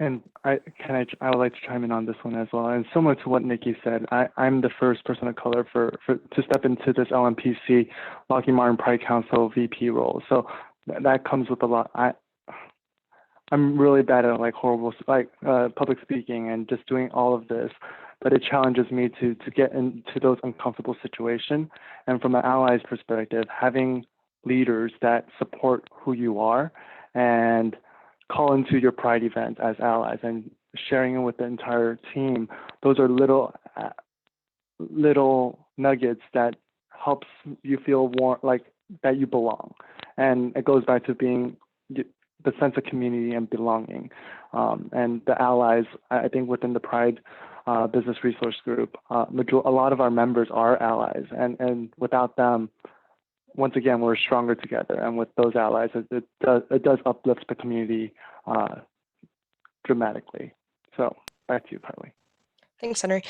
And I would like to chime in on this one as well. And similar to what Nikki said, I'm the first person of color to step into this LMPC Lockheed Martin Pride Council VP role. So that comes with a lot. I'm really bad at public speaking and just doing all of this, but it challenges me to get into those uncomfortable situations. And from an ally's perspective, having leaders that support who you are and call into your Pride event as allies and sharing it with the entire team, those are little nuggets that helps you feel warm, like that you belong. And it goes back to being the sense of community and belonging. And the allies, I think within the Pride Business Resource Group, a lot of our members are allies. And without them, once again, we're stronger together. And with those allies, it does uplift the community dramatically. So back to you, Carly. Thanks, Henry.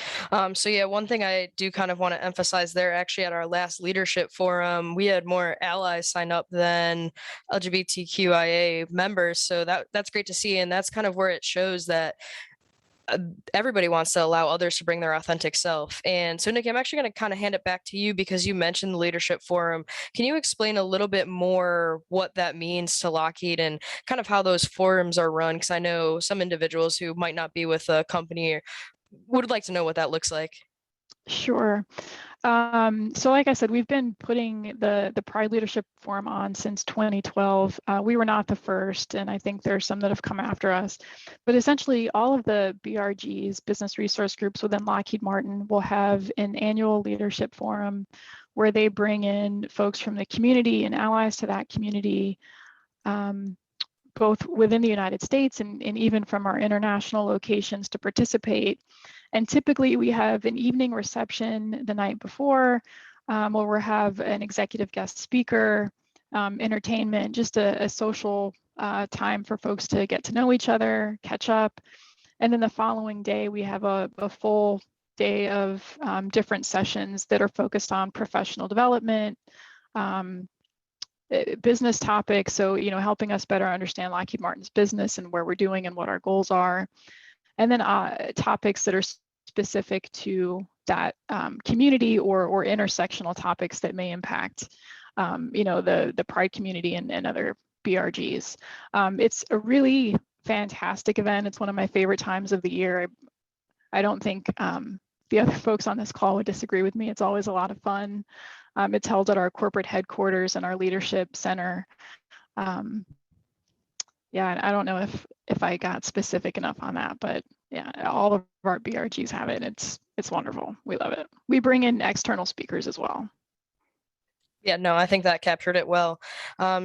So yeah, one thing I do kind of want to emphasize there, actually at our last leadership forum, we had more allies sign up than LGBTQIA members. So that's great to see. And that's kind of where it shows that everybody wants to allow others to bring their authentic self. And so, Nikki, I'm actually going to kind of hand it back to you because you mentioned the leadership forum. Can you explain a little bit more what that means to Lockheed and kind of how those forums are run? Because I know some individuals who might not be with a company would like to know what that looks like. Sure. So like I said, we've been putting the Pride Leadership Forum on since 2012. We were not the first, and I think there are some that have come after us. But essentially, all of the BRGs, business resource groups within Lockheed Martin, will have an annual leadership forum where they bring in folks from the community and allies to that community, both within the United States and even from our international locations to participate. And typically we have an evening reception the night before, where we'll have an executive guest speaker, entertainment, just a social time for folks to get to know each other, catch up. And then the following day, we have a full day of different sessions that are focused on professional development, business topics, so helping us better understand Lockheed Martin's business and where we're doing and what our goals are, and then topics that are specific to that community or intersectional topics that may impact the Pride community and other BRGs. It's a really fantastic event. It's one of my favorite times of the year. I don't think the other folks on this call would disagree with me. It's always a lot of fun. It's held at our corporate headquarters and our leadership center. Yeah, I don't know if I got specific enough on that, but yeah, all of our BRGs have it. It's wonderful. We love it. We bring in external speakers as well. Yeah, no, I think that captured it well.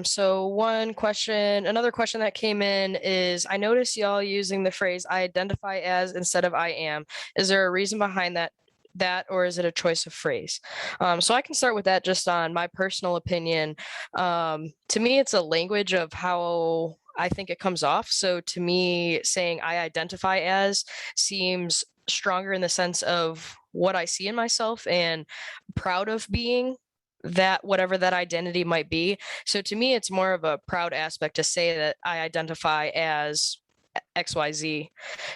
So another question that came in is, I noticed y'all using the phrase I identify as instead of I am. Is there a reason behind that? that, or is it a choice of phrase? So I can start with that just on my personal opinion. To me, it's a language of how I think it comes off. So to me, saying I identify as seems stronger in the sense of what I see in myself and proud of being that, whatever that identity might be. So to me, it's more of a proud aspect to say that I identify as XYZ.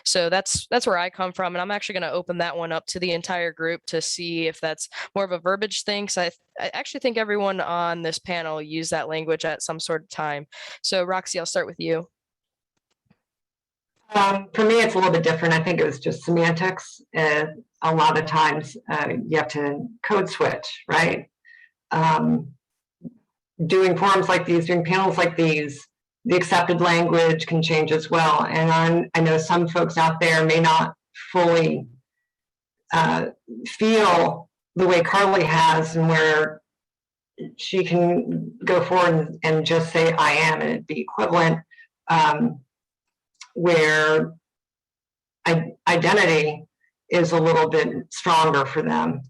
So that's where I come from. And I'm actually going to open that one up to the entire group to see if that's more of a verbiage thing. Because I actually think everyone on this panel used that language at some sort of time. So Roxy, I'll start with you. For me, it's a little bit different. I think it was just semantics. A lot of times you have to code switch, right? Doing forums like these, doing panels like these, the accepted language can change as well. And I know some folks out there may not fully feel the way Carly has, and where she can go forward and just say I am and it be equivalent, where identity is a little bit stronger for them.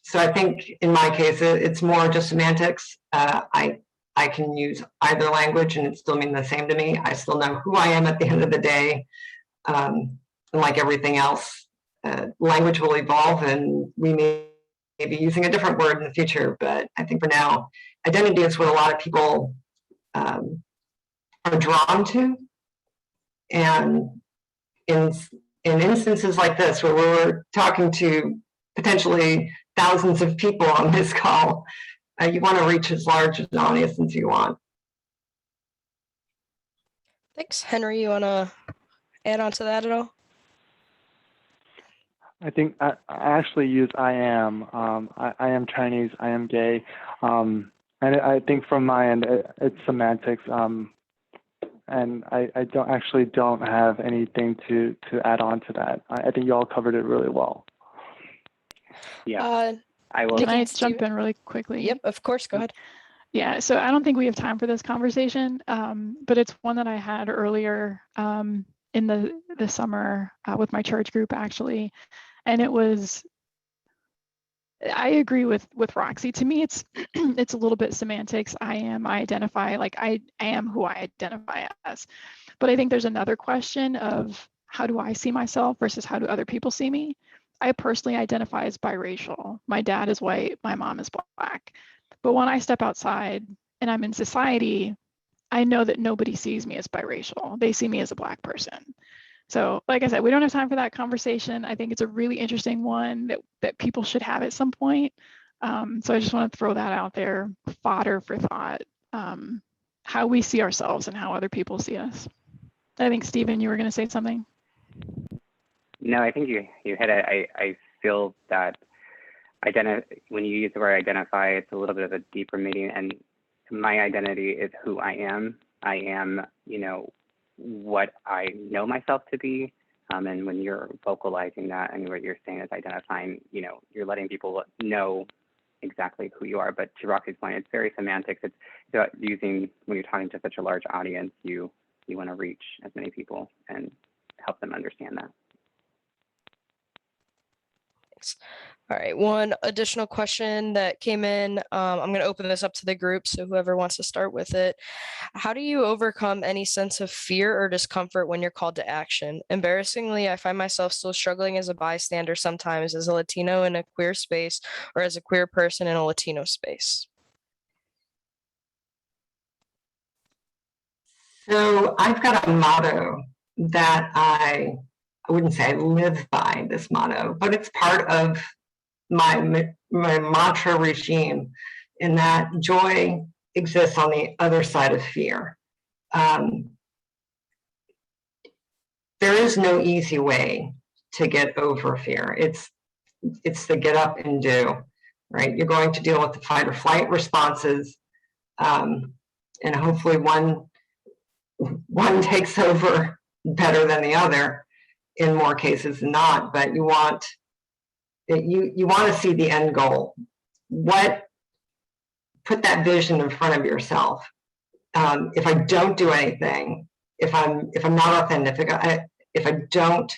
So I think in my case, it's more just semantics. I can use either language and it still mean the same to me. I still know who I am at the end of the day. And like everything else, language will evolve and we may be using a different word in the future. But I think for now, identity is what a lot of people are drawn to. And in instances like this, where we're talking to potentially thousands of people on this call, you want to reach as large an audience as you want. Thanks. Henry, you want to add on to that at all? I think I actually use I am. I am Chinese, I am gay. And I think from my end, it's semantics. And I don't have anything to add on to that. I think you all covered it really well. Yeah, I will. Can I jump in really quickly? Yep, of course, go ahead. Yeah, so I don't think we have time for this conversation, but it's one that I had earlier in the summer with my church group, actually. And it was, I agree with Roxy. To me, it's it's a little bit semantics. I identify, like I am who I identify as. But I think there's another question of how do I see myself versus how do other people see me? I personally identify as biracial. My dad is white, my mom is black. But when I step outside and I'm in society, I know that nobody sees me as biracial. They see me as a black person. So like I said, we don't have time for that conversation. I think it's a really interesting one that people should have at some point. So I just want to throw that out there, fodder for thought, how we see ourselves and how other people see us. I think, Stephen, you were going to say something? No, I think you hit it. I feel that when you use the word identify, it's a little bit of a deeper meaning. And my identity is who I am. I am, what I know myself to be. And when you're vocalizing that and what you're saying is identifying, you're letting people know exactly who you are. But to Roxy's point, it's very semantics. It's about using, when you're talking to such a large audience, you want to reach as many people and help them understand that. All right, one additional question that came in. I'm going to open this up to the group, so whoever wants to start with it. How do you overcome any sense of fear or discomfort when you're called to action? Embarrassingly, I find myself still struggling as a bystander sometimes, as a Latino in a queer space or as a queer person in a Latino space. So I've got a motto that I wouldn't say I live by this motto, but it's part of my mantra regime, in that joy exists on the other side of fear. There is no easy way to get over fear. It's the get up and do, right? You're going to deal with the fight or flight responses, and hopefully one takes over better than the other in more cases than not, but you want to see the end goal. Put that vision in front of yourself. If I don't do anything, if I'm not authentic, if I don't,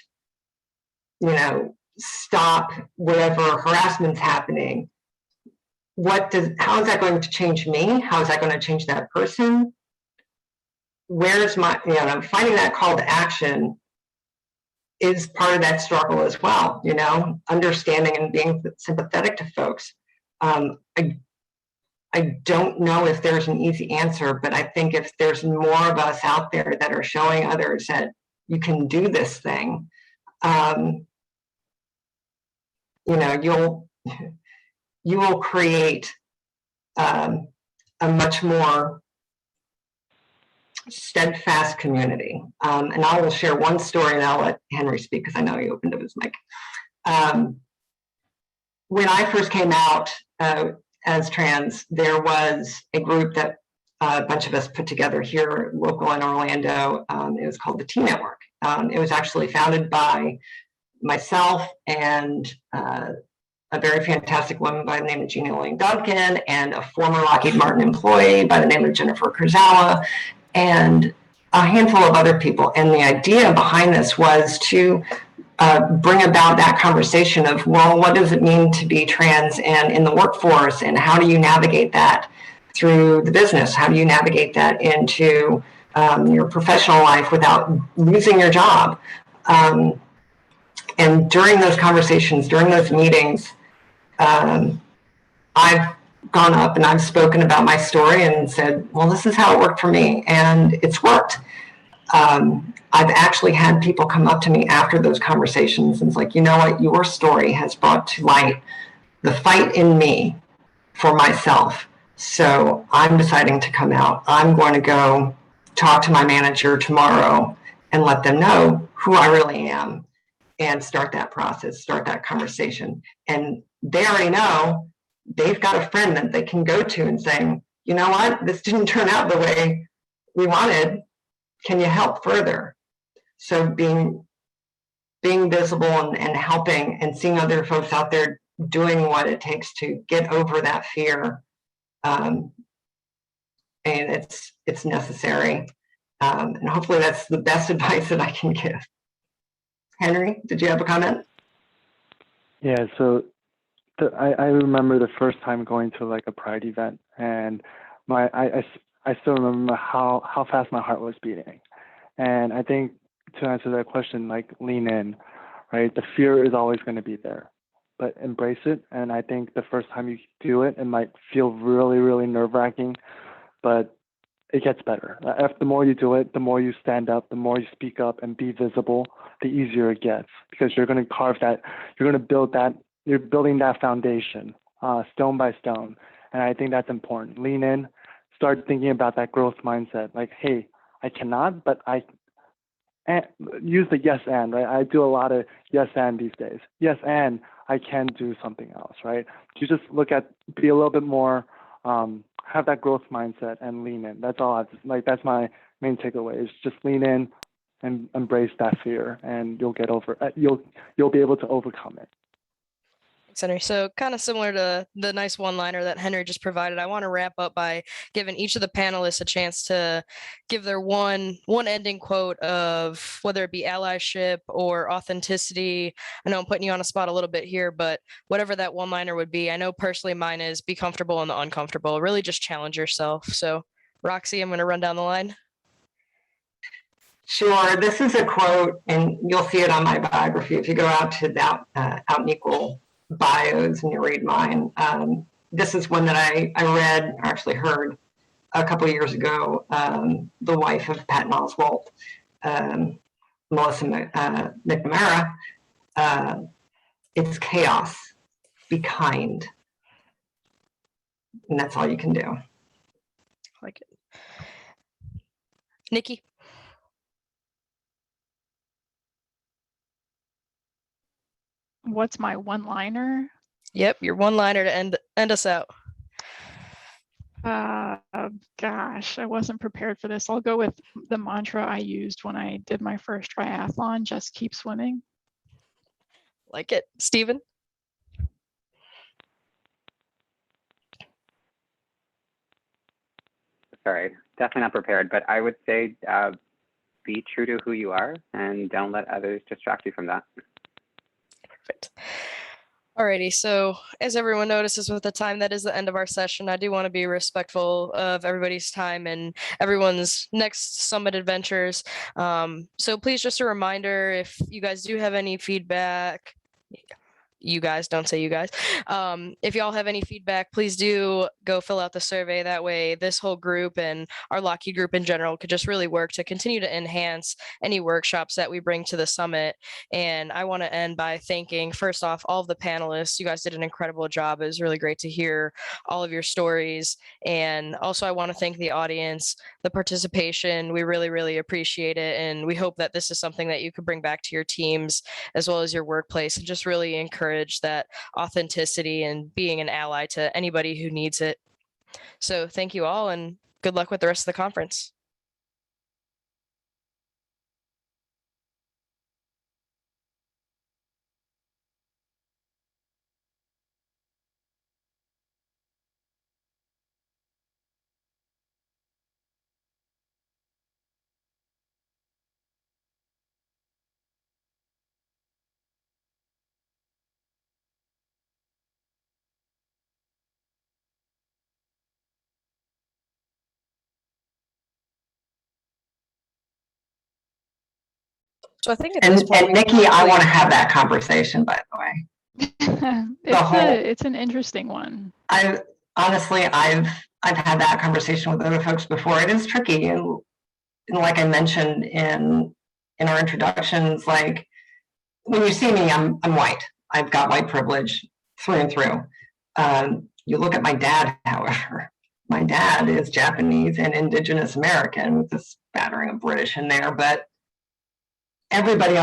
stop whatever harassment's happening, how is that going to change me? How is that going to change that person? Where's my, finding that call to action is part of that struggle as well, understanding and being sympathetic to folks. I don't know if there's an easy answer, but I think if there's more of us out there that are showing others that you can do this thing, you will create a much more steadfast community. And I will share one story, and I'll let Henry speak because I know he opened up his mic. When I first came out as trans, there was a group that a bunch of us put together here local in Orlando. It was called the T Network. It was actually founded by myself and a very fantastic woman by the name of Jeannie Lane Duncan, and a former Lockheed Martin employee by the name of Jennifer Kurzawa, and a handful of other people. And the idea behind this was to bring about that conversation of, well, what does it mean to be trans and in the workforce, and how do you navigate that through the business? How do you navigate that into your professional life without losing your job? And during those conversations, during those meetings, I've gone up and I've spoken about my story and said, well, this is how it worked for me, and it's worked. I've actually had people come up to me after those conversations and it's like, you know what, your story has brought to light the fight in me for myself. So I'm deciding to come out. I'm going to go talk to my manager tomorrow and let them know who I really am and start that process, start that conversation. And they already know they've got a friend that they can go to and saying, you know what, this didn't turn out the way we wanted. Can you help further? So being visible and helping and seeing other folks out there doing what it takes to get over that fear, and it's necessary. And hopefully that's the best advice that I can give. Henry, did you have a comment? Yeah, so I remember the first time going to like a Pride event, and I still remember how fast my heart was beating. And I think to answer that question, like lean in, right? The fear is always going to be there, but embrace it. And I think the first time you do it, it might feel really, really nerve-wracking, but it gets better. The more you do it, the more you stand up, the more you speak up and be visible, the easier it gets, because you're going to carve that, you're going to build that, you're building that foundation stone by stone. And I think that's important. Lean in, start thinking about that growth mindset. Like, hey, I cannot, but and use the yes and, right? I do a lot of yes and these days. Yes and I can do something else, right? You just be a little bit more, have that growth mindset and lean in. That's all that's my main takeaway is just lean in and embrace that fear, and you'll get over it. You'll be able to overcome it. Thanks, Henry. So kind of similar to the nice one-liner that Henry just provided, I want to wrap up by giving each of the panelists a chance to give their one ending quote of whether it be allyship or authenticity. I know I'm putting you on a spot a little bit here, but whatever that one-liner would be, I know personally mine is be comfortable in the uncomfortable. Really just challenge yourself. So Roxy, I'm going to run down the line. Sure. This is a quote, and you'll see it on my biography. If you go out to Out and Equal bios and you read mine, this is one that I read, or actually heard a couple of years ago. The wife of Patton Oswalt, Melissa McNamara, it's chaos. Be kind. And that's all you can do. I like it. Nikki. What's my one-liner? Yep, your one-liner to end us out. Gosh, I wasn't prepared for this. I'll go with the mantra I used when I did my first triathlon, just keep swimming. Like it. Stephen? Sorry, definitely not prepared, but I would say be true to who you are and don't let others distract you from that. Perfect. Alrighty, so as everyone notices with the time, that is the end of our session. I do want to be respectful of everybody's time and everyone's next summit adventures. So please, just a reminder, if you guys do have any feedback, you guys, don't say you guys. If y'all have any feedback, please do go fill out the survey. That way this whole group and our Lockheed group in general could just really work to continue to enhance any workshops that we bring to the summit. And I want to end by thanking, first off, all of the panelists. You guys did an incredible job. It was really great to hear all of your stories. And also I want to thank the audience, the participation. We really, really appreciate it. And we hope that this is something that you could bring back to your teams as well as your workplace, and just really encourage that authenticity and being an ally to anybody who needs it. So thank you all, and good luck with the rest of the conference. So I think at this point, and Nikki, I want to have that conversation, by the way. It's an interesting one. I've had that conversation with other folks before. It is tricky, and like I mentioned in our introductions, like when you see me, I'm white. I've got white privilege through and through. You look at my dad, however. My dad is Japanese and Indigenous American with this spattering of British in there, but everybody on